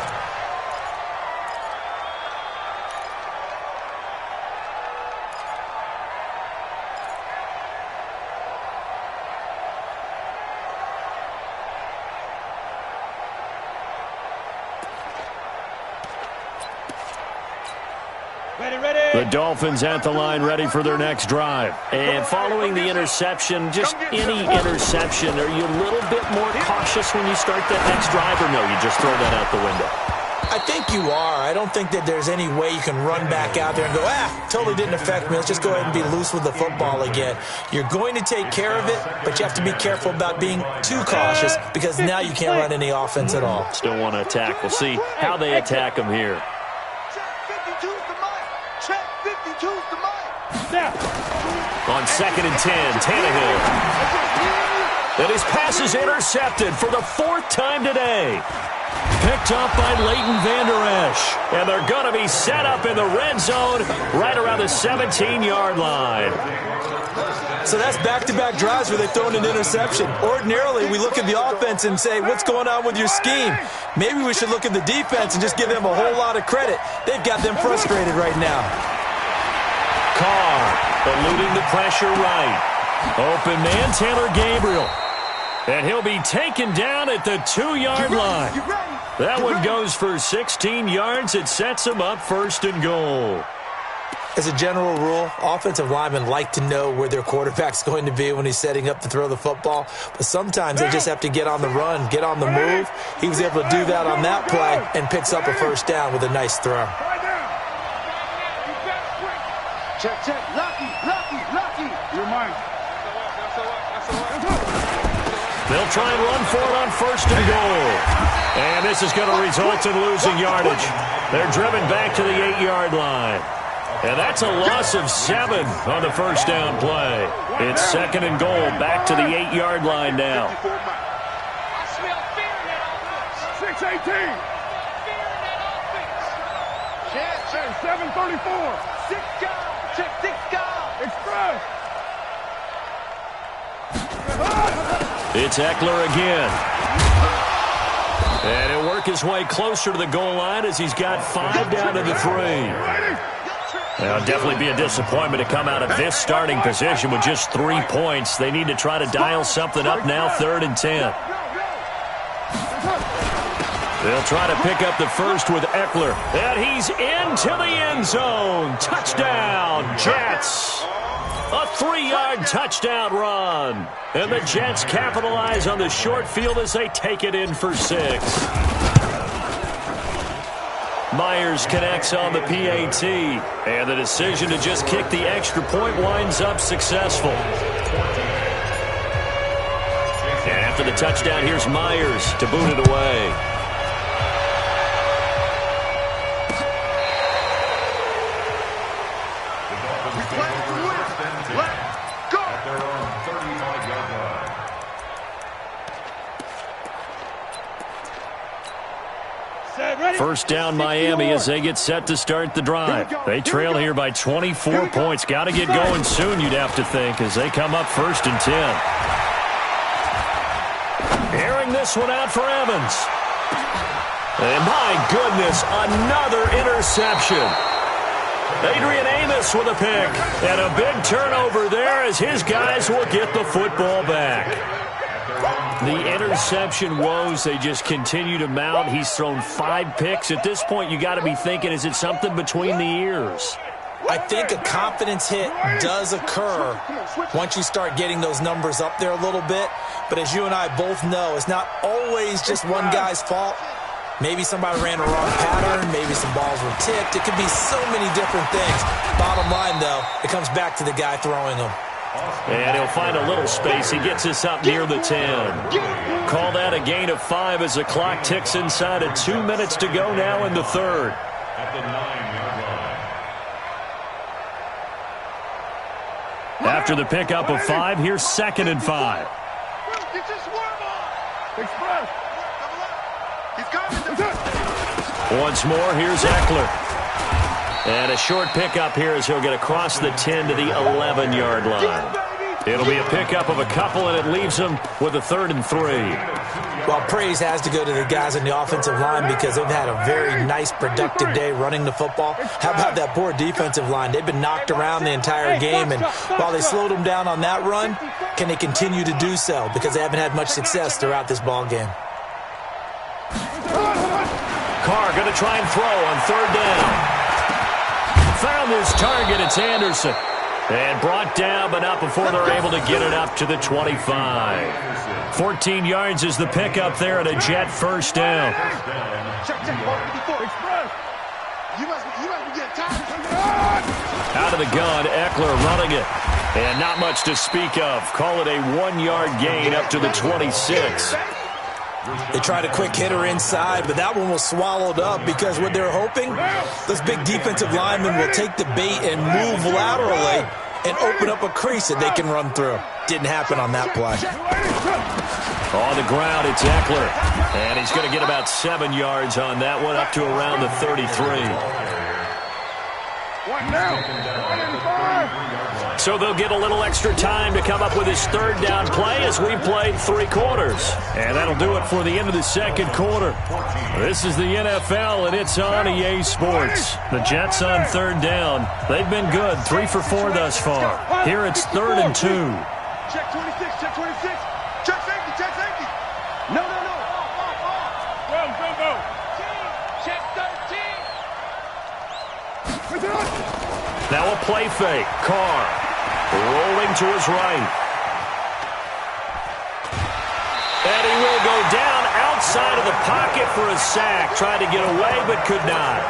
Speaker 6: The Dolphins at the line ready for their next drive. And following the interception, just any interception, are you a little bit more cautious when you start that next drive, or no, you just throw that out the window?
Speaker 9: I think you are. I don't think that there's any way you can run back out there and go, totally didn't affect me. Let's just go ahead and be loose with the football again. You're going to take care of it, but you have to be careful about being too cautious because now you can't run any offense at all.
Speaker 6: Still want to attack. We'll see how they attack them here. On 2nd and 10, Tannehill. And his pass is intercepted for the 4th time today. Picked up by Leighton Vander Esch. And they're going to be set up in the red zone right around the 17-yard line.
Speaker 9: So that's back-to-back drives where they've thrown an interception. Ordinarily, we look at the offense and say, what's going on with your scheme? Maybe we should look at the defense and just give them a whole lot of credit. They've got them frustrated right now.
Speaker 6: Carr eluding the pressure right. Open man, Taylor Gabriel. And he'll be taken down at the 2-yard line. That one goes for 16 yards. It sets him up 1st and goal.
Speaker 9: As a general rule, offensive linemen like to know where their quarterback's going to be when he's setting up to throw the football. But sometimes they just have to get on the run, get on the move. He was able to do that on that play and picks up a 1st down with a nice throw.
Speaker 8: Check. Lucky. You're mine.
Speaker 6: They'll try and run for it on 1st and goal. And this is going to result in losing yardage. They're driven back to the 8-yard line. And that's a loss of 7 on the 1st down play. It's 2nd and goal, back to the 8-yard line now.
Speaker 8: I smell fear in that offense. 6-18. Check. 7-34. 6 guys. Check 6 guys. Express.
Speaker 6: It's Eckler again. And he'll work his way closer to the goal line as he's got 5 down to the 3. It'll definitely be a disappointment to come out of this starting position with just 3 points. They need to try to dial something up now, 3rd and 10. They'll try to pick up the first with Eckler. And he's into the end zone. Touchdown, Jets. A 3-yard touchdown run. And the Jets capitalize on the short field as they take it in for 6. Myers connects on the PAT, and the decision to just kick the extra point winds up successful. And after the touchdown, here's Myers to boot it away. First down Miami as they get set to start the drive. They trail here by 24 points. Got to get going soon, you'd have to think, as they come up 1st and 10. Airing this one out for Evans. And my goodness, another interception. Adrian Amos with a pick. And a big turnover there as his guys will get the football back. The interception woes, they just continue to mount. He's thrown 5 picks. At this point, you got to be thinking, is it something between the ears?
Speaker 9: I think a confidence hit does occur once you start getting those numbers up there a little bit. But as you and I both know, it's not always just one guy's fault. Maybe somebody ran a wrong pattern. Maybe some balls were tipped. It could be so many different things. Bottom line, though, it comes back to the guy throwing them.
Speaker 6: And he'll find a little space. He gets us up near the 10. Call that a gain of 5 as the clock ticks inside of 2 minutes to go now in the 3rd.
Speaker 10: At the 9-yard line.
Speaker 6: After the pickup of 5, here's 2nd and 5. Once more, here's Eckler. And a short pickup here as he'll get across the 10 to the 11-yard line. It'll be a pickup of a couple, and it leaves him with a 3rd and 3.
Speaker 9: Well, praise has to go to the guys on the offensive line because they've had a very nice, productive day running the football. How about that poor defensive line? They've been knocked around the entire game, and while they slowed them down on that run, can they continue to do so? Because they haven't had much success throughout this ball game.
Speaker 6: Carr going to try and throw on 3rd down. Found his target. It's Anderson. And brought down, but not before they're able to get it up to the 25. 14 yards is the pickup there and a Jet first down. Out of the gun, Eckler running it. And not much to speak of. Call it a 1-yard gain up to the 26.
Speaker 9: They tried a quick hitter inside, but that one was swallowed up because what they're hoping, those big defensive linemen will take the bait and move laterally and open up a crease that they can run through. Didn't happen on that play.
Speaker 6: On the ground, it's Eckler. And he's going to get about 7 yards on that one, up to around the 33. So they'll get a little extra time to come up with his 3rd down play as we played 3 quarters. And that'll do it for the end of the 2nd quarter. This is the NFL, and it's on EA Sports. The Jets on 3rd down. They've been good, 3 for 4 thus far. Here it's 3rd and 2.
Speaker 8: Check 26, check 26. Check safety, check safety. No. Go. Check 13.
Speaker 6: Now a play fake. Carr rolling to his right. And he will go down outside of the pocket for a sack. Tried to get away, but could not.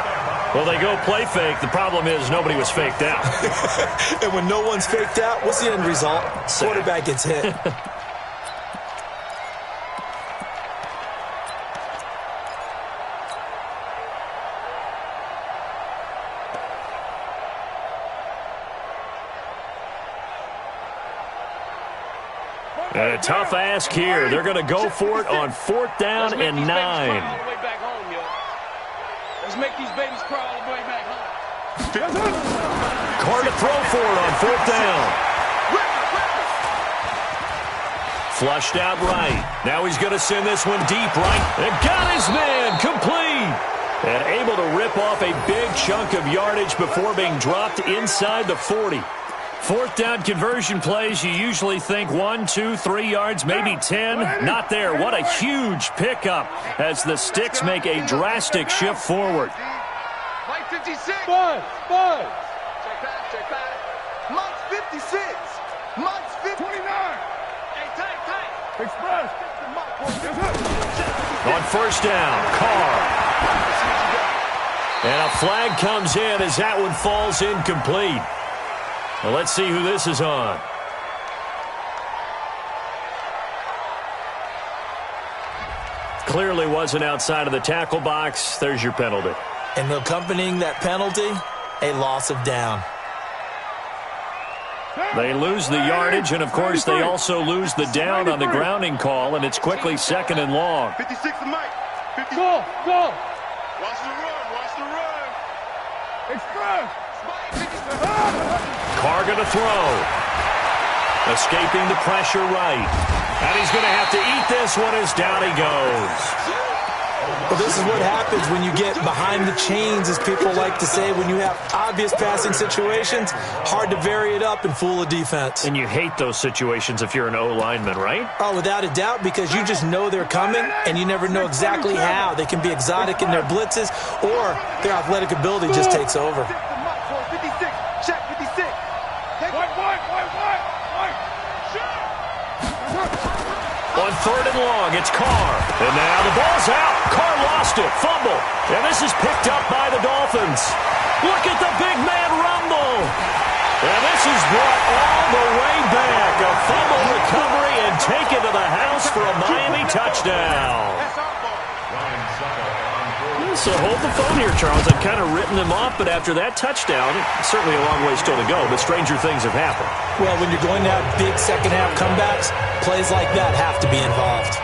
Speaker 6: Well, they go play fake. The problem is nobody was faked out.
Speaker 9: And when no one's faked out, what's the end result? Quarterback gets hit.
Speaker 6: A tough ask here. They're going to go for it on 4th down and 9.
Speaker 8: Let's make these babies crawl all the way back home.
Speaker 6: Carr to throw for it on 4th down. Flushed out right. Now he's going to send this one deep right. And got his man complete. And able to rip off a big chunk of yardage before being dropped inside the 40. 4th down conversion plays, you usually think 1, 2, 3 yards, maybe 10. Not there. What a huge pickup as the Sticks make a drastic shift forward.
Speaker 8: Mike 56.
Speaker 7: Buzz.
Speaker 8: Check back. Mike 56. Mike 59. Hey, tight.
Speaker 7: Express.
Speaker 6: On 1st down, Carr. And a flag comes in as that one falls incomplete. Well, let's see who this is on. Clearly wasn't outside of the tackle box. There's your penalty.
Speaker 9: And accompanying that penalty, a loss of down.
Speaker 6: They lose the yardage, and, of course, they also lose the down on the grounding call, and it's quickly 2nd and long.
Speaker 2: 56 to Mike. 50.
Speaker 7: Go, go.
Speaker 2: Watch the run, watch the run.
Speaker 7: Express.
Speaker 6: Carr going to throw. Escaping the pressure right. And he's going to have to eat this one as down he goes.
Speaker 9: Well, this is what happens when you get behind the chains, as people like to say. When you have obvious passing situations, hard to vary it up and fool a defense.
Speaker 6: And you hate those situations if you're an O-lineman, right?
Speaker 9: Oh, without a doubt, because you just know they're coming, and you never know exactly how. They can be exotic in their blitzes, or their athletic ability just takes over.
Speaker 2: 56, check 56.
Speaker 6: On 3rd and long, it's Carr. And now the ball's out. Carr lost it. Fumble. And this is picked up by the Dolphins. Look at the big man rumble. And this is brought all the way back. A fumble recovery and taken to the house for a Miami touchdown. So hold the phone here, Charles. I've kind of written them off, but after that touchdown, certainly a long way still to go, but stranger things have happened.
Speaker 9: Well, when you're going to have big second-half comebacks, plays like that have to be involved.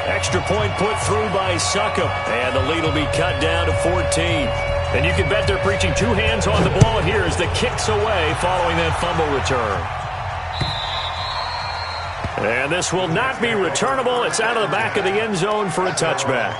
Speaker 6: Extra point put through by Succop, and the lead will be cut down to 14. And you can bet they're preaching 2 hands on the ball here as the kick's away following that fumble return. And this will not be returnable. It's out of the back of the end zone for a touchback.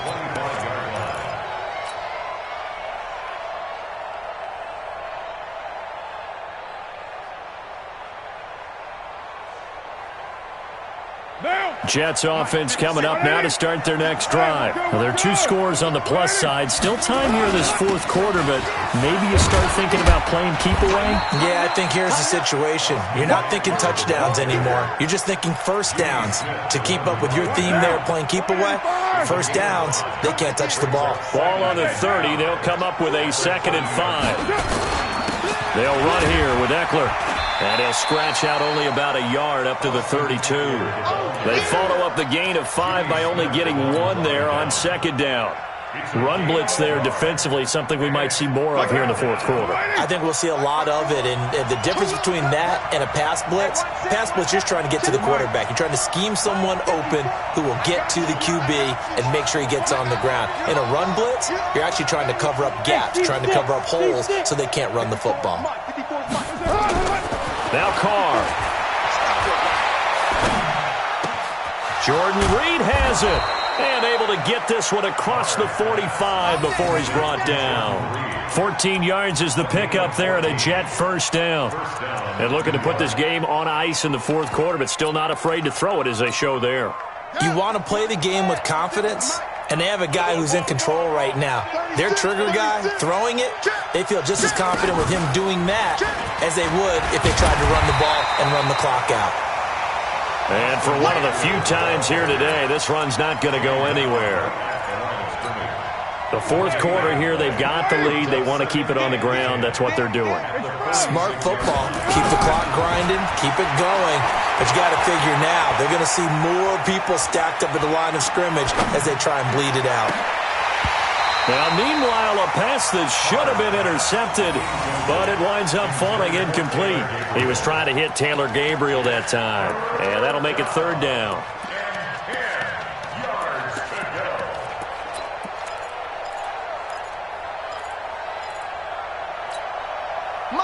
Speaker 6: Jets offense coming up now to start their next drive. Well, there are 2 scores on the plus side. Still time here in this 4th quarter, but maybe you start thinking about playing keep away?
Speaker 9: Yeah, I think here's the situation. You're not thinking touchdowns anymore. You're just thinking first downs. To keep up with your theme there, playing keep away, first downs, they can't touch the ball.
Speaker 6: Ball on the 30. They'll come up with a 2nd and 5. They'll run here with Eckler. And he'll scratch out only about a yard up to the 32. They follow up the gain of 5 by only getting 1 there on 2nd down. Run blitz there defensively, something we might see more of here in the 4th quarter.
Speaker 9: I think we'll see a lot of it, and the difference between that and a pass blitz, you're trying to get to the quarterback. You're trying to scheme someone open who will get to the QB and make sure he gets on the ground. In a run blitz, you're actually trying to cover up gaps, trying to cover up holes so they can't run the football.
Speaker 6: Now Carr. Jordan Reed has it. And able to get this one across the 45 before he's brought down. 14 yards is the pickup there, and a Jet first down. And looking to put this game on ice in the 4th quarter, but still not afraid to throw it as they show there.
Speaker 9: You want to play the game with confidence, and they have a guy who's in control right now. Their trigger guy, throwing it, they feel just as confident with him doing that as they would if they tried to run the ball and run the clock out.
Speaker 6: And for one of the few times here today, this run's not going to go anywhere. The 4th quarter here, they've got the lead. They want to keep it on the ground. That's what they're doing.
Speaker 9: Smart football. Keep the clock grinding. Keep it going. But you got to figure now, they're going to see more people stacked up at the line of scrimmage as they try and bleed it out.
Speaker 6: Now, meanwhile, a pass that should have been intercepted, but it winds up falling incomplete. He was trying to hit Taylor Gabriel that time, and that'll make it 3rd down.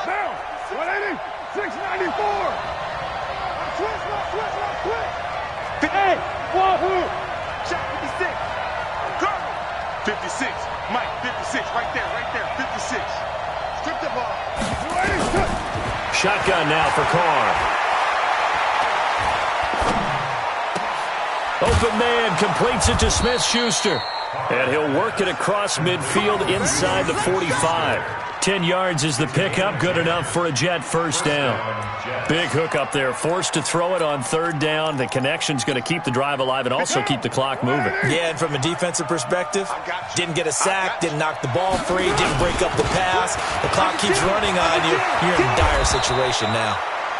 Speaker 2: Down, 180, 694. Switch.
Speaker 7: Hey, wahoo!
Speaker 2: Check 56. Colonel. 56. Mike, 56. Right there. 56. Strip the ball.
Speaker 6: Shotgun now for Carr. Open man completes it to Smith-Schuster. And he'll work it across midfield inside the 45. 10 yards is the pickup, good enough for a Jet first down. Big hook up there, forced to throw it on third down. The connection's going to keep the drive alive and also keep the clock moving.
Speaker 9: Yeah, and from a defensive perspective, didn't get a sack, didn't knock the ball free, didn't break up the pass. The clock keeps running on you. You're in a dire situation now.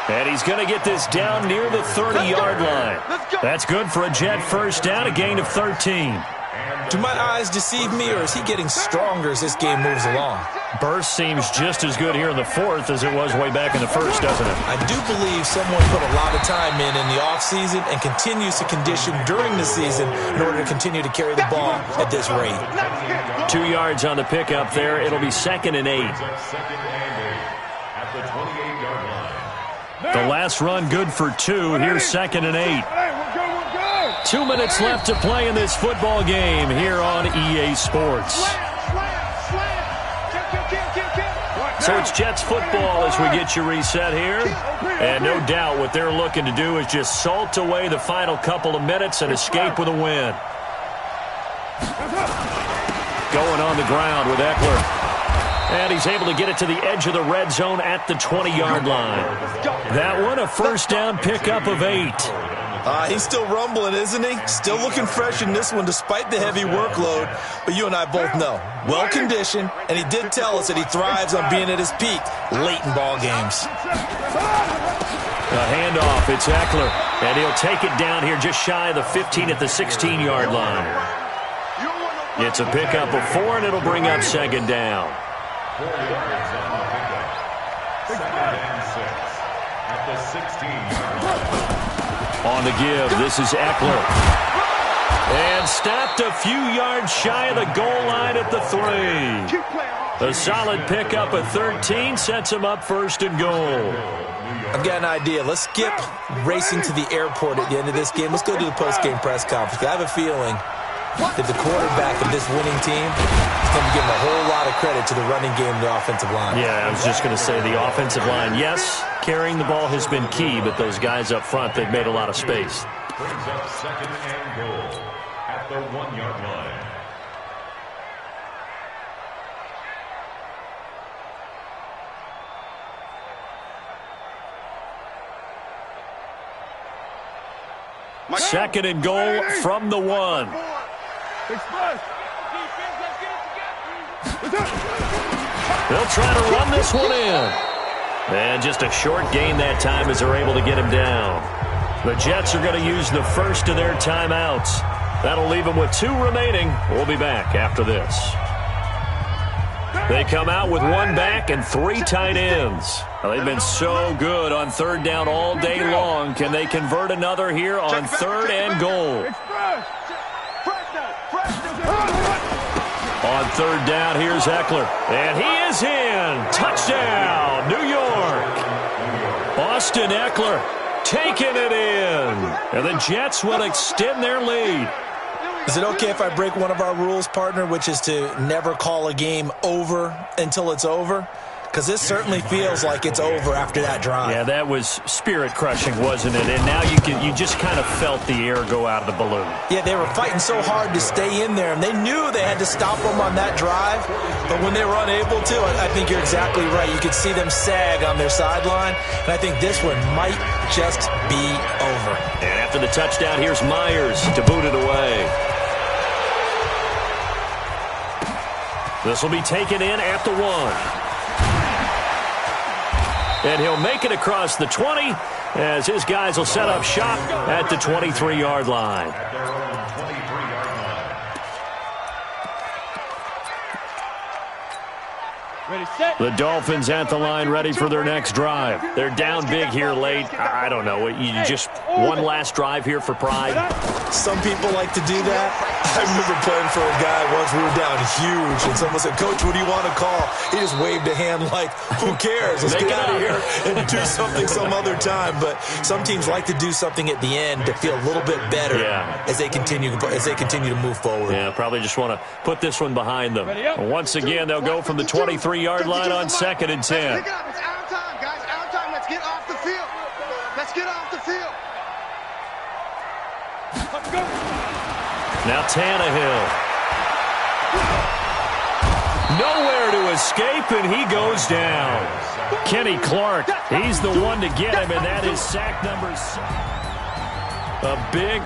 Speaker 6: And he's going to get this down near the 30-yard line. That's good for a Jet first down, a gain of 13.
Speaker 9: Do my eyes deceive me, or is he getting stronger as this game moves along?
Speaker 6: Burst seems just as good here in the fourth as it was way back in the first, doesn't it?
Speaker 9: I do believe someone put a lot of time in the offseason and continues to condition during the season in order to continue to carry the ball at this rate.
Speaker 6: 2 yards on the pickup there. It'll be 2nd and 8.
Speaker 10: At the 28-yard line.
Speaker 6: The last run good for 2. Here's 2nd and 8. 2 minutes left to play in this football game here on EA Sports. So it's Jets football as we get you reset here. And no doubt what they're looking to do is just salt away the final couple of minutes and escape with a win. Going on the ground with Eckler. And he's able to get it to the edge of the red zone at the 20-yard line. That one a first down pickup of 8.
Speaker 9: He's still rumbling, isn't he? Still looking fresh in this one despite the heavy workload. But you and I both know, well-conditioned, and he did tell us that he thrives on being at his peak late in ball games.
Speaker 6: A handoff, it's Eckler, and he'll take it down here just shy of the 15 at the 16-yard line. It's a pickup of 4, and it'll bring up 2nd down.
Speaker 10: 4 yards on the pickup. 2nd and 6 at the 16-yard line.
Speaker 6: On the give, this is Eckler. And stopped a few yards shy of the goal line at the 3. A solid pickup of 13 sets him up 1st and goal.
Speaker 9: I've got an idea. Let's skip racing to the airport at the end of this game. Let's go to the post-game press conference. I have a feeling that the quarterback of this winning team is going to be giving a whole lot of credit to the running game and the offensive line.
Speaker 6: Yeah, I was just going to say the offensive line, yes, carrying the ball has been key, but those guys up front, they've made a lot of space.
Speaker 10: Brings up 2nd and goal at the 1-yard line.
Speaker 6: Second and goal from the 1. They'll try to run this one in. And just a short gain that time as they're able to get him down. The Jets are going to use the first of their timeouts. That'll leave them with 2 remaining. We'll be back after this. They come out with 1 back and 3 tight ends. Well, they've been so good on 3rd down all day long. Can they convert another here on 3rd and goal? On 3rd down, here's Eckler. And he is in. Touchdown, New York. Austin Eckler taking it in. And the Jets will extend their lead.
Speaker 9: Is it okay if I break one of our rules, partner, which is to never call a game over until it's over? Because this certainly feels like it's over after that drive.
Speaker 6: Yeah, that was spirit-crushing, wasn't it? And now you just kind of felt the air go out of the balloon.
Speaker 9: Yeah, they were fighting so hard to stay in there, and they knew they had to stop them on that drive. But when they were unable to, I think you're exactly right. You could see them sag on their sideline, and I think this one might just be over.
Speaker 6: And after the touchdown, here's Myers to boot it away. This will be taken in at the 1. And he'll make it across the 20 as his guys will set up shop at the 23-yard line.
Speaker 10: At their own 23-yard line.
Speaker 7: Ready, set.
Speaker 6: The Dolphins at the line ready for their next drive. They're down big here late. I don't know. You just one last drive here for pride.
Speaker 9: Some people like to do that. I remember playing for a guy once. We were down huge, and someone said, "Coach, what do you want to call?" He just waved a hand like, "Who cares? Let's get out of here and do something some other time." But some teams like to do something at the end to feel a little bit better as they continue to move forward.
Speaker 6: Yeah, probably just want to put this one behind them. Once again, they'll go from the 23-yard line on 2nd and 10.
Speaker 8: It's out of time, guys. Out of time. Let's get off the field. Let's get off the field.
Speaker 6: Now Tannehill. Nowhere to escape, and he goes down. Kenny Clark, he's the one to get him, and that is sack number 6. A big